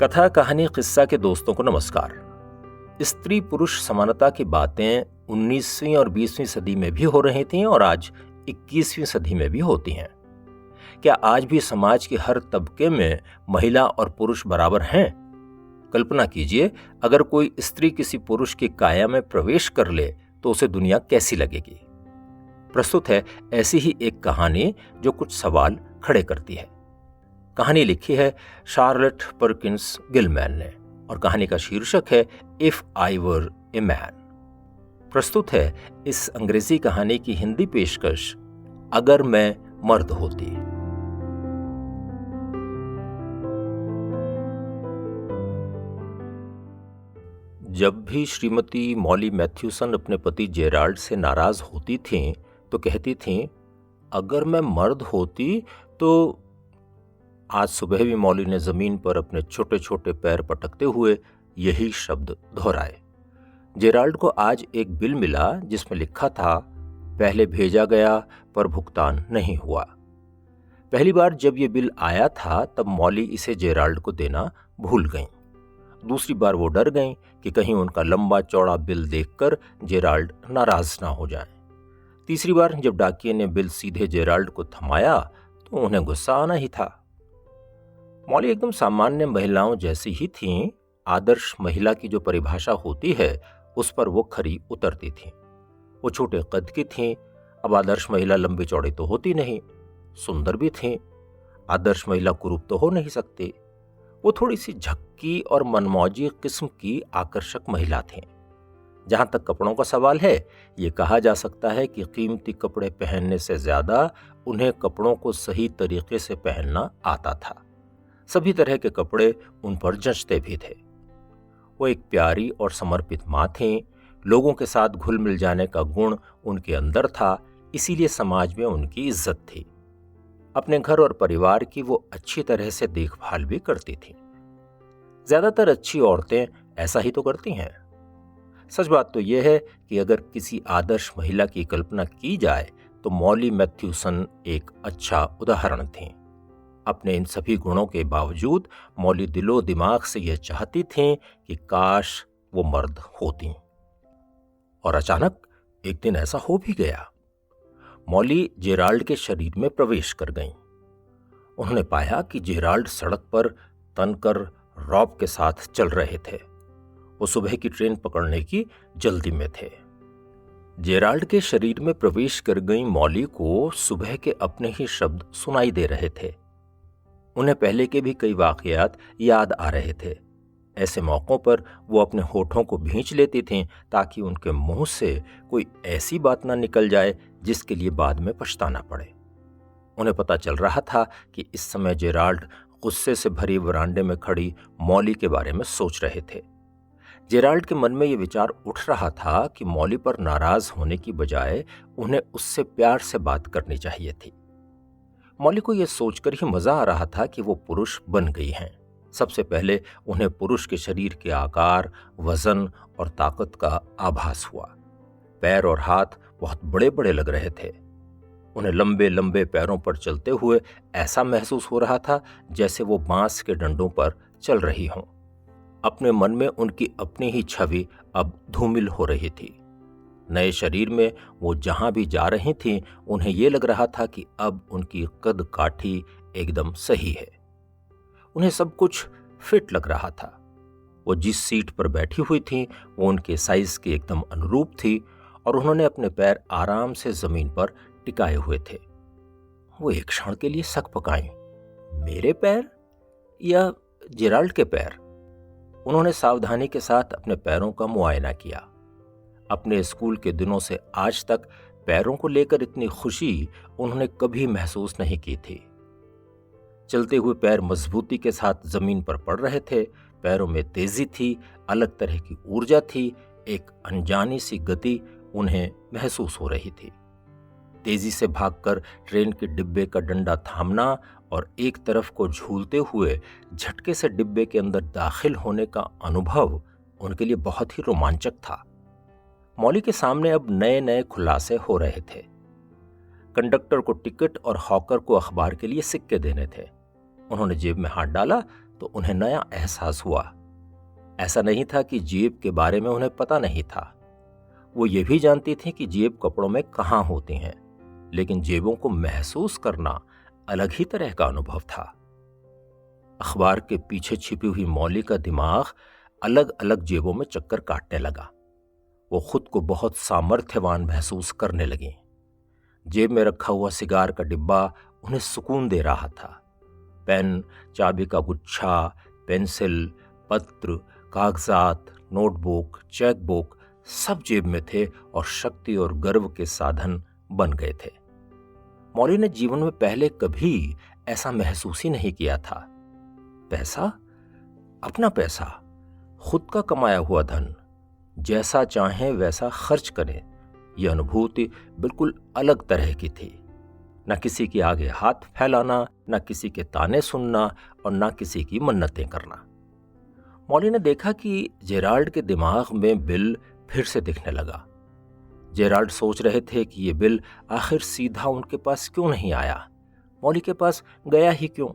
कथा कहानी किस्सा के दोस्तों को नमस्कार। स्त्री पुरुष समानता की बातें 19वीं और 20वीं सदी में भी हो रही थीं और आज 21वीं सदी में भी होती हैं। क्या आज भी समाज के हर तबके में महिला और पुरुष बराबर हैं? कल्पना कीजिए, अगर कोई स्त्री किसी पुरुष की काया में प्रवेश कर ले तो उसे दुनिया कैसी लगेगी। प्रस्तुत है ऐसी ही एक कहानी जो कुछ सवाल खड़े करती है। कहानी लिखी है शार्लेट परकिंस गिलमैन ने और कहानी का शीर्षक है if I were a man. प्रस्तुत है इस अंग्रेजी कहानी की हिंदी पेशकश अगर मैं मर्द होती। जब भी श्रीमती मॉली मैथ्यूसन अपने पति जेराल्ड से नाराज होती थीं तो कहती थीं, अगर मैं मर्द होती तो। आज सुबह भी मॉली ने जमीन पर अपने छोटे छोटे पैर पटकते हुए यही शब्द दोहराए। जेराल्ड को आज एक बिल मिला जिसमें लिखा था, पहले भेजा गया पर भुगतान नहीं हुआ। पहली बार जब यह बिल आया था तब मॉली इसे जेराल्ड को देना भूल गईं। दूसरी बार वो डर गईं कि कहीं उनका लंबा चौड़ा बिल देखकर जेराल्ड नाराज ना हो जाए। तीसरी बार जब डाकिये ने बिल सीधे जेराल्ड को थमाया तो उन्हें गुस्सा आना ही था। मॉली एकदम सामान्य महिलाओं जैसी ही थीं। आदर्श महिला की जो परिभाषा होती है उस पर वो खरी उतरती थीं। वो छोटे कद की थीं। अब आदर्श महिला लंबी चौड़ी तो होती नहीं, सुंदर भी थीं। आदर्श महिला कुरूप तो हो नहीं सकती। वो थोड़ी सी झक्की और मनमौजी किस्म की आकर्षक महिला थीं। जहां तक कपड़ों का सवाल है, ये कहा जा सकता है कि कीमती कपड़े पहनने से ज्यादा उन्हें कपड़ों को सही तरीके से पहनना आता था। सभी तरह के कपड़े उन पर जचते भी थे। वो एक प्यारी और समर्पित माँ थीं। लोगों के साथ घुल मिल जाने का गुण उनके अंदर था, इसीलिए समाज में उनकी इज्जत थी। अपने घर और परिवार की वो अच्छी तरह से देखभाल भी करती थीं। ज्यादातर अच्छी औरतें ऐसा ही तो करती हैं। सच बात तो यह है कि अगर किसी आदर्श महिला की कल्पना की जाए तो मॉली मैथ्यूसन एक अच्छा उदाहरण थीं। अपने इन सभी गुणों के बावजूद मॉली दिलो दिमाग से यह चाहती थीं कि काश वो मर्द होती। और अचानक एक दिन ऐसा हो भी गया। मॉली जेराल्ड के शरीर में प्रवेश कर गईं। उन्होंने पाया कि जेराल्ड सड़क पर तनकर रौब के साथ चल रहे थे। वो सुबह की ट्रेन पकड़ने की जल्दी में थे। जेराल्ड के शरीर में प्रवेश कर गई मॉली को सुबह के अपने ही शब्द सुनाई दे रहे थे। उन्हें पहले के भी कई वाकयात याद आ रहे थे। ऐसे मौकों पर वो अपने होठों को भींच लेती थीं ताकि उनके मुंह से कोई ऐसी बात ना निकल जाए जिसके लिए बाद में पछताना पड़े। उन्हें पता चल रहा था कि इस समय जेराल्ड गुस्से से भरी वरांडे में खड़ी मॉली के बारे में सोच रहे थे। जेराल्ड के मन में ये विचार उठ रहा था कि मॉली पर नाराज होने की बजाय उन्हें उससे प्यार से बात करनी चाहिए थी। मॉली को यह सोचकर ही मजा आ रहा था कि वो पुरुष बन गई हैं। सबसे पहले उन्हें पुरुष के शरीर के आकार, वजन और ताकत का आभास हुआ। पैर और हाथ बहुत बड़े बड़े लग रहे थे। उन्हें लंबे लंबे पैरों पर चलते हुए ऐसा महसूस हो रहा था जैसे वो बांस के डंडों पर चल रही हों। अपने मन में उनकी अपनी ही छवि अब धूमिल हो रही थी। नए शरीर में वो जहां भी जा रही थीं, उन्हें ये लग रहा था कि अब उनकी कद काठी एकदम सही है। उन्हें सब कुछ फिट लग रहा था। वो जिस सीट पर बैठी हुई थीं, वो उनके साइज के एकदम अनुरूप थी और उन्होंने अपने पैर आराम से जमीन पर टिकाए हुए थे। वो एक क्षण के लिए सकपकाईं। मेरे पैर या जेराल्ड के पैर? उन्होंने सावधानी के साथ अपने पैरों का मुआयना किया। अपने स्कूल के दिनों से आज तक पैरों को लेकर इतनी खुशी उन्होंने कभी महसूस नहीं की थी। चलते हुए पैर मजबूती के साथ जमीन पर पड़ रहे थे। पैरों में तेजी थी, अलग तरह की ऊर्जा थी, एक अनजानी सी गति उन्हें महसूस हो रही थी। तेजी से भागकर ट्रेन के डिब्बे का डंडा थामना और एक तरफ को झूलते हुए झटके से डिब्बे के अंदर दाखिल होने का अनुभव उनके लिए बहुत ही रोमांचक था। मॉली के सामने अब नए नए खुलासे हो रहे थे। कंडक्टर को टिकट और हॉकर को अखबार के लिए सिक्के देने थे। उन्होंने जेब में हाथ डाला तो उन्हें नया एहसास हुआ। ऐसा नहीं था कि जेब के बारे में उन्हें पता नहीं था। वो ये भी जानती थी कि जेब कपड़ों में कहाँ होती हैं, लेकिन जेबों को महसूस करना अलग ही तरह का अनुभव था। अखबार के पीछे छिपी हुई मौली का दिमाग अलग अलग जेबों में चक्कर काटने लगा। वो खुद को बहुत सामर्थ्यवान महसूस करने लगी। जेब में रखा हुआ सिगार का डिब्बा उन्हें सुकून दे रहा था। पेन, चाबी का गुच्छा, पेंसिल, पत्र, कागजात, नोटबुक, चेकबुक सब जेब में थे और शक्ति और गर्व के साधन बन गए थे। मौली ने जीवन में पहले कभी ऐसा महसूस ही नहीं किया था। पैसा, अपना पैसा, खुद का कमाया हुआ धन, जैसा चाहें वैसा खर्च करें, यह अनुभूति बिल्कुल अलग तरह की थी। न किसी के आगे हाथ फैलाना, न किसी के ताने सुनना और न किसी की मन्नतें करना। मौली ने देखा कि जेराल्ड के दिमाग में बिल फिर से दिखने लगा। जेराल्ड सोच रहे थे कि ये बिल आखिर सीधा उनके पास क्यों नहीं आया, मौली के पास गया ही क्यों।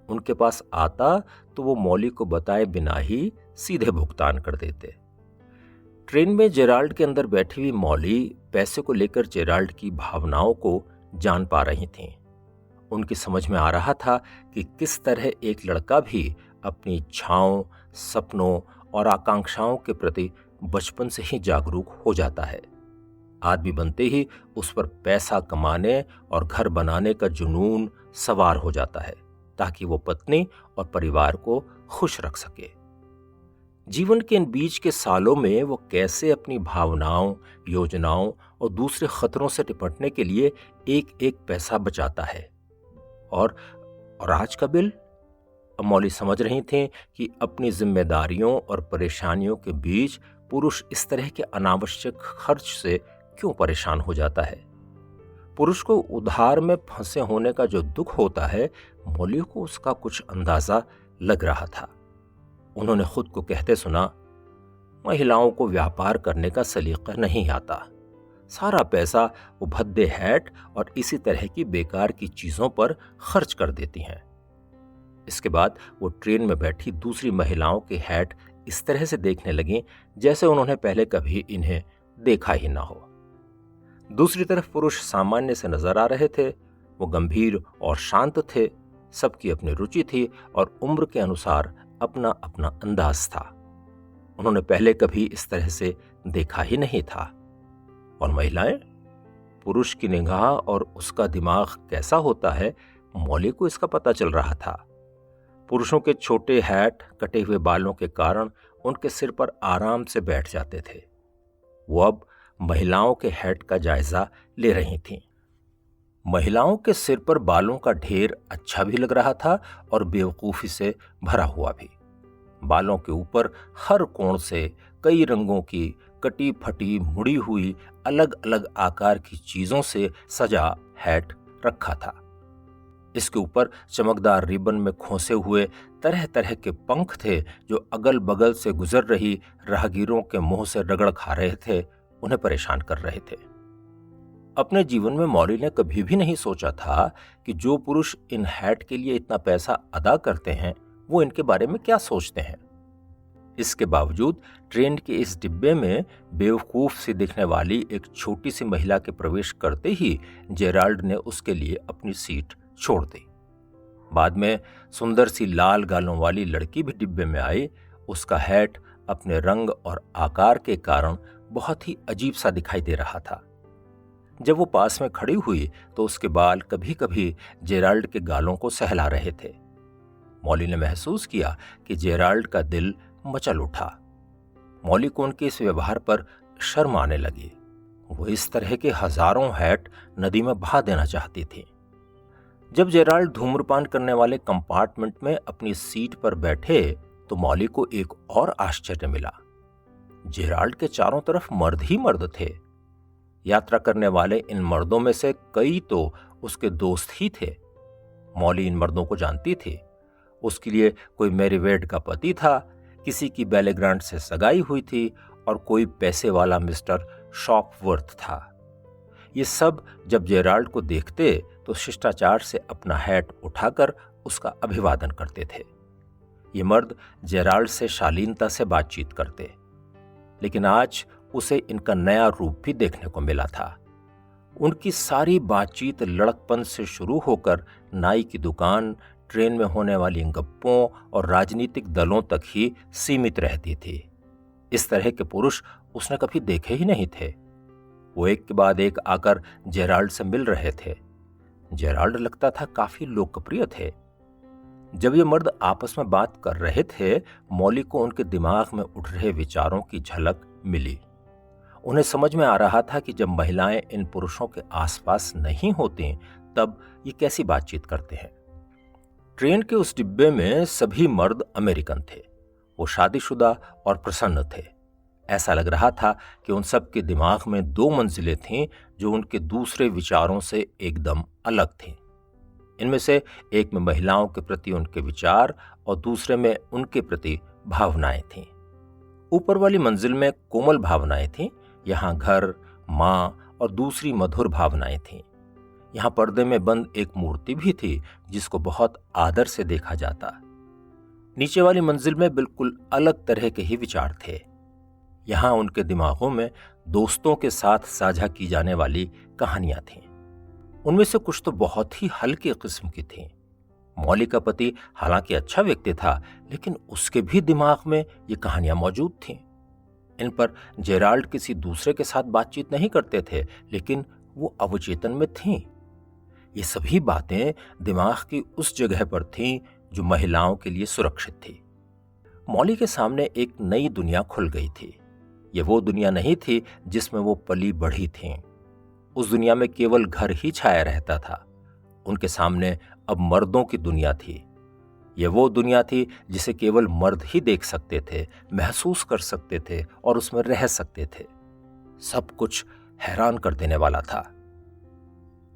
उनके पास आता तो वो मौली को बताए बिना ही सीधे भुगतान कर देते। ट्रेन में जेराल्ड के अंदर बैठी हुई मौली पैसे को लेकर जेराल्ड की भावनाओं को जान पा रही थीं। उनकी समझ में आ रहा था कि किस तरह एक लड़का भी अपनी इच्छाओं, सपनों और आकांक्षाओं के प्रति बचपन से ही जागरूक हो जाता है। आदमी बनते ही उस पर पैसा कमाने और घर बनाने का जुनून सवार हो जाता है, ताकि वो पत्नी और परिवार को खुश रख सके। जीवन के इन बीच के सालों में वो कैसे अपनी भावनाओं, योजनाओं और दूसरे खतरों से निपटने के लिए एक एक पैसा बचाता है। और आज का बिल? अब मौली समझ रही थी कि अपनी जिम्मेदारियों और परेशानियों के बीच पुरुष इस तरह के अनावश्यक खर्च से क्यों परेशान हो जाता है। पुरुष को उधार में फंसे होने का जो दुख होता है, मौली को उसका कुछ अंदाजा लग रहा था। उन्होंने खुद को कहते सुना, महिलाओं को व्यापार करने का सलीका नहीं आता, सारा पैसा वो भद्दे हैट और इसी तरह की बेकार की चीजों पर खर्च कर देती हैं। इसके बाद वो ट्रेन में बैठी दूसरी महिलाओं के हैट इस तरह से देखने लगी जैसे उन्होंने पहले कभी इन्हें देखा ही ना हो। दूसरी तरफ पुरुष सामान्य से नजर आ रहे थे। वो गंभीर और शांत थे। सबकी अपनी रुचि थी और उम्र के अनुसार अपना अपना अंदाज था। उन्होंने पहले कभी इस तरह से देखा ही नहीं था। और महिलाएं, पुरुष की निगाह और उसका दिमाग कैसा होता है, मौली को इसका पता चल रहा था। पुरुषों के छोटे हैट कटे हुए बालों के कारण उनके सिर पर आराम से बैठ जाते थे। वो अब महिलाओं के हैट का जायजा ले रही थीं। महिलाओं के सिर पर बालों का ढेर अच्छा भी लग रहा था और बेवकूफी से भरा हुआ भी। बालों के ऊपर हर कोण से कई रंगों की कटी फटी मुड़ी हुई अलग अलग आकार की चीजों से सजा हैट रखा था। इसके ऊपर चमकदार रिबन में खोसे हुए तरह तरह के पंख थे जो अगल बगल से गुजर रही राहगीरों के मुंह से रगड़ खा रहे थे, उन्हें परेशान कर रहे थे। अपने जीवन में मौली ने कभी भी नहीं सोचा था कि जो पुरुष इन हैट के लिए इतना पैसा अदा करते हैं वो इनके बारे में क्या सोचते हैं। इसके बावजूद ट्रेन के इस डिब्बे में बेवकूफ सी दिखने वाली एक छोटी सी महिला के प्रवेश करते ही जेराल्ड ने उसके लिए अपनी सीट छोड़ दी। बाद में सुंदर सी लाल गालों वाली लड़की भी डिब्बे में आई। उसका हैट अपने रंग और आकार के कारण बहुत ही अजीब सा दिखाई दे रहा था। जब वो पास में खड़ी हुई तो उसके बाल कभी कभी जेराल्ड के गालों को सहला रहे थे। मौली ने महसूस किया कि जेराल्ड का दिल मचल उठा। मौली को उनके इस व्यवहार पर शर्म आने लगी। वो इस तरह के हजारों हैट नदी में बहा देना चाहती थी। जब जेराल्ड धूम्रपान करने वाले कंपार्टमेंट में अपनी सीट पर बैठे तो मौली को एक और आश्चर्य मिला। जेराल्ड के चारों तरफ मर्द ही मर्द थे। यात्रा करने वाले इन मर्दों में से कई तो उसके दोस्त ही थे। मौली इन मर्दों को जानती थी। उसके लिए कोई मैरीवेड का पति था, किसी की बेलेग्रांट से सगाई हुई थी और कोई पैसे वाला मिस्टर शॉपवर्थ था। ये सब जब जेराल्ड को देखते तो शिष्टाचार से अपना हैट उठाकर उसका अभिवादन करते थे। ये मर्द जेराल्ड से शालीनता से बातचीत करते, लेकिन आज उसे इनका नया रूप भी देखने को मिला था। उनकी सारी बातचीत लड़कपन से शुरू होकर नाई की दुकान, ट्रेन में होने वाली गप्पों और राजनीतिक दलों तक ही सीमित रहती थी। इस तरह के पुरुष उसने कभी देखे ही नहीं थे। वो एक के बाद एक आकर जेराल्ड से मिल रहे थे। जेराल्ड लगता था काफी लोकप्रिय थे। जब ये मर्द आपस में बात कर रहे थे, मौली को उनके दिमाग में उठ रहे विचारों की झलक मिली। उन्हें समझ में आ रहा था कि जब महिलाएं इन पुरुषों के आसपास नहीं होती, तब ये कैसी बातचीत करते हैं। ट्रेन के उस डिब्बे में सभी मर्द अमेरिकन थे। वो शादीशुदा और प्रसन्न थे। ऐसा लग रहा था कि उन सब के दिमाग में दो मंजिलें थीं जो उनके दूसरे विचारों से एकदम अलग थीं। इनमें से एक में महिलाओं के प्रति उनके विचार और दूसरे में उनके प्रति भावनाएं थीं। ऊपर वाली मंजिल में कोमल भावनाएं थीं। यहाँ घर, माँ और दूसरी मधुर भावनाएं थीं। यहाँ पर्दे में बंद एक मूर्ति भी थी जिसको बहुत आदर से देखा जाता। नीचे वाली मंजिल में बिल्कुल अलग तरह के ही विचार थे। यहाँ उनके दिमागों में दोस्तों के साथ साझा की जाने वाली कहानियां थीं। उनमें से कुछ तो बहुत ही हल्की किस्म की थीं। मौली का पति हालांकि अच्छा व्यक्ति था, लेकिन उसके भी दिमाग में ये कहानियां मौजूद थीं। इन पर जेराल्ड किसी दूसरे के साथ बातचीत नहीं करते थे, लेकिन वो अवचेतन में थीं। ये सभी बातें दिमाग की उस जगह पर थीं जो महिलाओं के लिए सुरक्षित थी। मौली के सामने एक नई दुनिया खुल गई थी। ये वो दुनिया नहीं थी जिसमें वो पली बढ़ी थीं। उस दुनिया में केवल घर ही छाया रहता था। उनके सामने अब मर्दों की दुनिया थी। ये वो दुनिया थी जिसे केवल मर्द ही देख सकते थे, महसूस कर सकते थे और उसमें रह सकते थे। सब कुछ हैरान कर देने वाला था।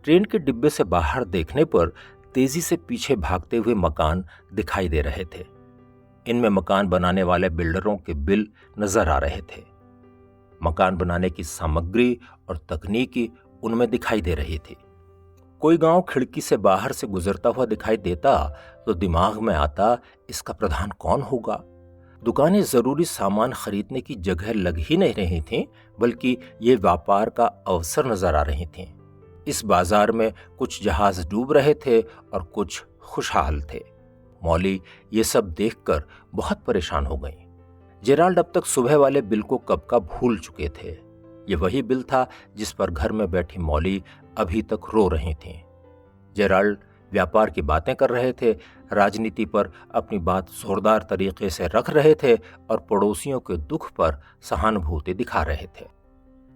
ट्रेन के डिब्बे से बाहर देखने पर तेजी से पीछे भागते हुए मकान दिखाई दे रहे थे। इनमें मकान बनाने वाले बिल्डरों के बिल नजर आ रहे थे। मकान बनाने की सामग्री और तकनीकी उनमें दिखाई दे रही थी। कोई गांव खिड़की से बाहर से गुजरता हुआ दिखाई देता तो दिमाग में आता, इसका प्रधान कौन होगा। दुकानें जरूरी सामान खरीदने की जगह लग ही नहीं रही थीं, बल्कि ये व्यापार का अवसर नजर आ रही थीं। इस बाजार में कुछ जहाज डूब रहे थे और कुछ खुशहाल थे। मौली ये सब देखकर बहुत परेशान हो गई। जेराल्ड अब तक सुबह वाले बिल को कब का भूल चुके थे। ये वही बिल था जिस पर घर में बैठी मौली अभी तक रो रही थीं। जेराल्ड व्यापार की बातें कर रहे थे, राजनीति पर अपनी बात जोरदार तरीके से रख रहे थे और पड़ोसियों के दुख पर सहानुभूति दिखा रहे थे।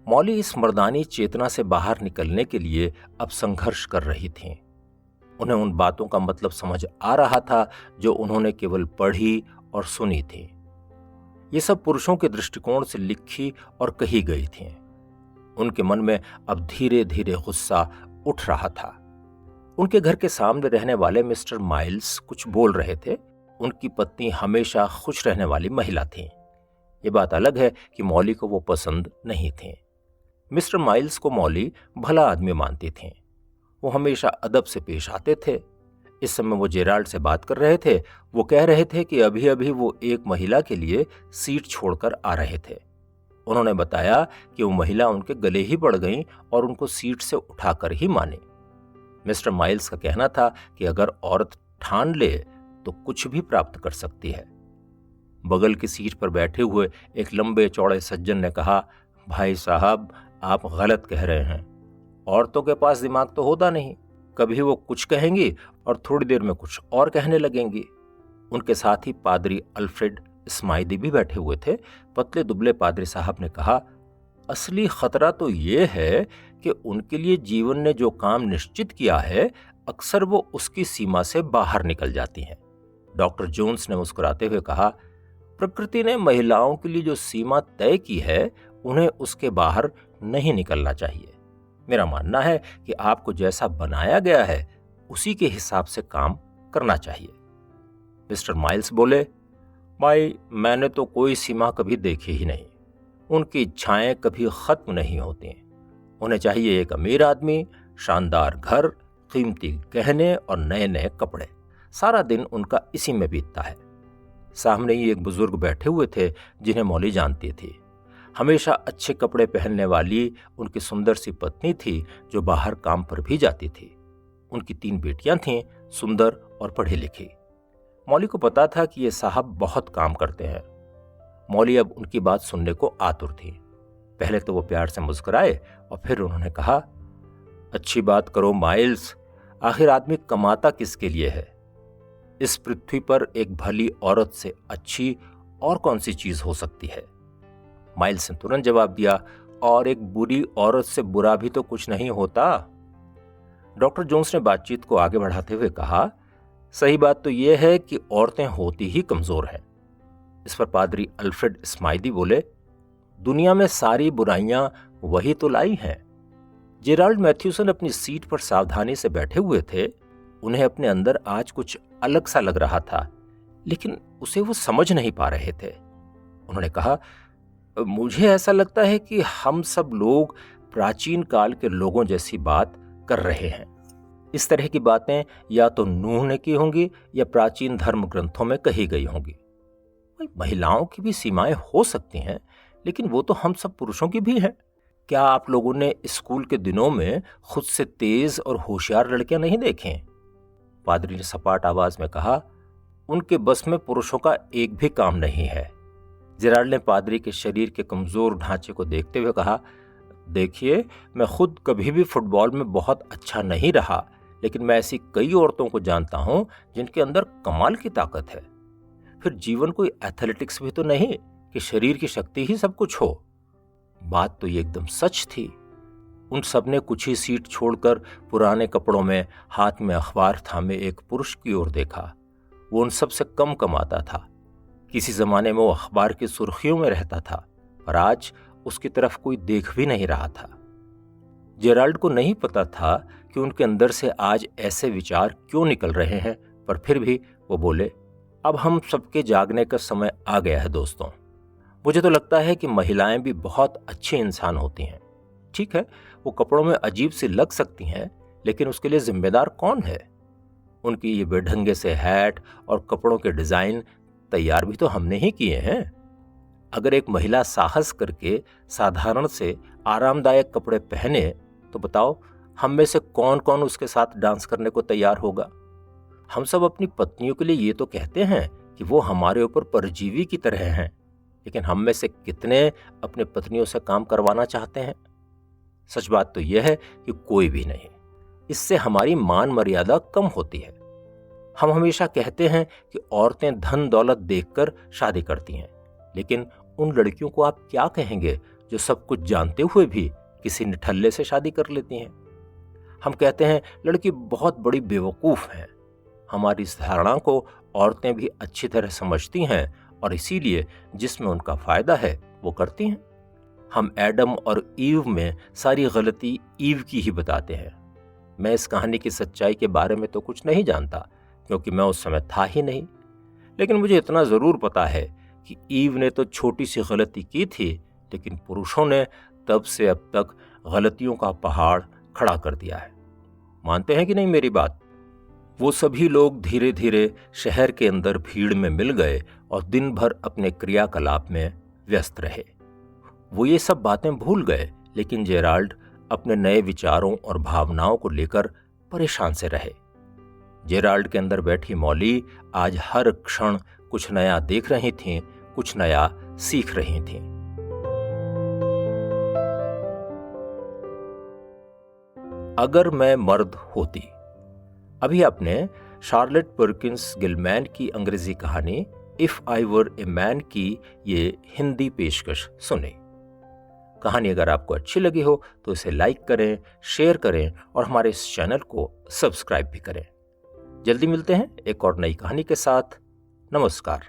मौली इस मर्दानी चेतना से बाहर निकलने के लिए अब संघर्ष कर रही थीं। उन्हें उन बातों का मतलब समझ आ रहा था जो उन्होंने केवल पढ़ी और सुनी थी। ये सब पुरुषों के दृष्टिकोण से लिखी और कही गई थीं। उनके मन में अब धीरे धीरे गुस्सा उठ रहा था। उनके घर के सामने रहने वाले मिस्टर माइल्स कुछ बोल रहे थे। उनकी पत्नी हमेशा खुश रहने वाली महिला थी। ये बात अलग है कि मौली को वो पसंद नहीं थी। मिस्टर माइल्स को मौली भला आदमी मानती थी। वो हमेशा अदब से पेश आते थे। इस समय वो जेराल्ड से बात कर रहे थे। वो कह रहे थे कि अभी अभी वो एक महिला के लिए सीट छोड़कर आ रहे थे। उन्होंने बताया कि वो महिला उनके गले ही पड़ गई और उनको सीट से उठाकर ही माने। मिस्टर माइल्स का कहना था कि अगर औरत ठान ले तो कुछ भी प्राप्त कर सकती है। बगल की सीट पर बैठे हुए एक लंबे चौड़े सज्जन ने कहा, भाई साहब, आप गलत कह रहे हैं। औरतों के पास दिमाग तो होता नहीं। कभी वो कुछ कहेंगी और थोड़ी देर में कुछ और कहने लगेंगी। उनके साथ ही पादरी अल्फ्रेड स्माइदी भी बैठे हुए थे। पतले दुबले पादरी साहब ने कहा, असली खतरा तो ये है कि उनके लिए जीवन ने जो काम निश्चित किया है, अक्सर वो उसकी सीमा से बाहर निकल जाती हैं। डॉक्टर जोन्स ने मुस्कुराते हुए कहा, प्रकृति ने महिलाओं के लिए जो सीमा तय की है, उन्हें उसके बाहर नहीं निकलना चाहिए। मेरा मानना है कि आपको जैसा बनाया गया है उसी के हिसाब से काम करना चाहिए। मिस्टर माइल्स बोले, भाई, मैंने तो कोई सीमा कभी देखी ही नहीं। उनकी इच्छाएं कभी खत्म नहीं होती। उन्हें चाहिए एक अमीर आदमी, शानदार घर, कीमती गहने और नए नए कपड़े। सारा दिन उनका इसी में बीतता है। सामने ही एक बुजुर्ग बैठे हुए थे जिन्हें मौली जानती थी। हमेशा अच्छे कपड़े पहनने वाली उनकी सुंदर सी पत्नी थी जो बाहर काम पर भी जाती थी। उनकी 3 बेटियां थीं, सुंदर और पढ़ी लिखी। मौली को पता था कि ये साहब बहुत काम करते हैं। मौली अब उनकी बात सुनने को आतुर थी। पहले तो वो प्यार से मुस्कुराए और फिर उन्होंने कहा, अच्छी बात करो माइल्स, आखिर आदमी कमाता किसके लिए है? इस पृथ्वी पर एक भली औरत से अच्छी और कौन सी चीज हो सकती है? माइल्स ने तुरंत जवाब दिया, और एक बुरी औरत से बुरा भी तो कुछ नहीं होता। डॉक्टर जोन्स ने बातचीत को आगे बढ़ाते हुए कहा, सही बात तो यह है कि औरतें होती ही कमजोर हैं। इस पर पादरी अल्फ्रेड स्माइदी बोले, दुनिया में सारी बुराइयां वही तो लाई हैं। जेराल्ड मैथ्यूसन अपनी सीट पर सावधानी से बैठे हुए थे। उन्हें अपने अंदर आज कुछ अलग सा लग रहा था, लेकिन उसे वो समझ नहीं पा रहे थे। उन्होंने कहा, मुझे ऐसा लगता है कि हम सब लोग प्राचीन काल के लोगों जैसी बात कर रहे हैं। इस तरह की बातें या तो नूह ने की होंगी या प्राचीन धर्म ग्रंथों में कही गई होंगी। महिलाओं की भी सीमाएं हो सकती हैं, लेकिन वो तो हम सब पुरुषों की भी हैं। क्या आप लोगों ने स्कूल के दिनों में खुद से तेज और होशियार लड़कियां नहीं देखें? पादरी ने सपाट आवाज में कहा, उनके बस में पुरुषों का एक भी काम नहीं है। जेराल्ड ने पादरी के शरीर के कमजोर ढांचे को देखते हुए कहा, देखिए, मैं खुद कभी भी फुटबॉल में बहुत अच्छा नहीं रहा, लेकिन मैं ऐसी कई औरतों को जानता हूं जिनके अंदर कमाल की ताकत है। फिर जीवन कोई एथलेटिक्स भी तो नहीं कि शरीर की शक्ति ही सब कुछ हो। बात तो ये एकदम सच थी। उन सब ने कुछ ही सीट छोड़कर पुराने कपड़ों में हाथ में अखबार थामे एक पुरुष की ओर देखा। वो उन सब से कम कमाता था। किसी जमाने में वो अखबार की सुर्खियों में रहता था, पर आज उसकी तरफ कोई देख भी नहीं रहा था। जेराल्ड को नहीं पता था कि उनके अंदर से आज ऐसे विचार क्यों निकल रहे हैं, पर फिर भी वो बोले, अब हम सबके जागने का समय आ गया है दोस्तों। मुझे तो लगता है कि महिलाएं भी बहुत अच्छे इंसान होती हैं। ठीक है, वो कपड़ों में अजीब सी लग सकती हैं, लेकिन उसके लिए जिम्मेदार कौन है? उनकी ये बेढंगे से हैट और कपड़ों के डिजाइन तैयार भी तो हमने ही किए हैं। अगर एक महिला साहस करके साधारण से आरामदायक कपड़े पहने तो बताओ, हम में से कौन कौन उसके साथ डांस करने को तैयार होगा? हम सब अपनी पत्नियों के लिए ये तो कहते हैं कि वो हमारे ऊपर परजीवी की तरह हैं, लेकिन हम में से कितने अपने पत्नियों से काम करवाना चाहते हैं? सच बात तो यह है कि कोई भी नहीं। इससे हमारी मान मर्यादा कम होती है। हम हमेशा कहते हैं कि औरतें धन दौलत देखकर शादी करती हैं, लेकिन उन लड़कियों को आप क्या कहेंगे जो सब कुछ जानते हुए भी किसी निठल्ले से शादी कर लेती हैं? हम कहते हैं लड़की बहुत बड़ी बेवकूफ है। हमारी इस धारणा को औरतें भी अच्छी तरह समझती हैं और इसीलिए जिसमें उनका फायदा है वो करती हैं। हम एडम और ईव में सारी गलती ईव की ही बताते हैं। मैं इस कहानी की सच्चाई के बारे में तो कुछ नहीं जानता, क्योंकि मैं उस समय था ही नहीं, लेकिन मुझे इतना जरूर पता है कि ईव ने तो छोटी सी गलती की थी, लेकिन पुरुषों ने तब से अब तक गलतियों का पहाड़ खड़ा कर दिया है। मानते हैं कि नहीं मेरी बात? वो सभी लोग धीरे धीरे शहर के अंदर भीड़ में मिल गए और दिन भर अपने क्रियाकलाप में व्यस्त रहे। वो ये सब बातें भूल गए, लेकिन जेराल्ड अपने नए विचारों और भावनाओं को लेकर परेशान से रहे। जेराल्ड के अंदर बैठी मौली आज हर क्षण कुछ नया देख रही थीं, कुछ नया सीख रही थीं। अगर मैं मर्द होती। अभी आपने शार्लेट पर्किंस गिलमैन की अंग्रेजी कहानी if I were a man की ये हिंदी पेशकश सुनी। कहानी अगर आपको अच्छी लगी हो तो इसे लाइक करें, शेयर करें और हमारे इस चैनल को सब्सक्राइब भी करें। जल्दी मिलते हैं एक और नई कहानी के साथ। नमस्कार।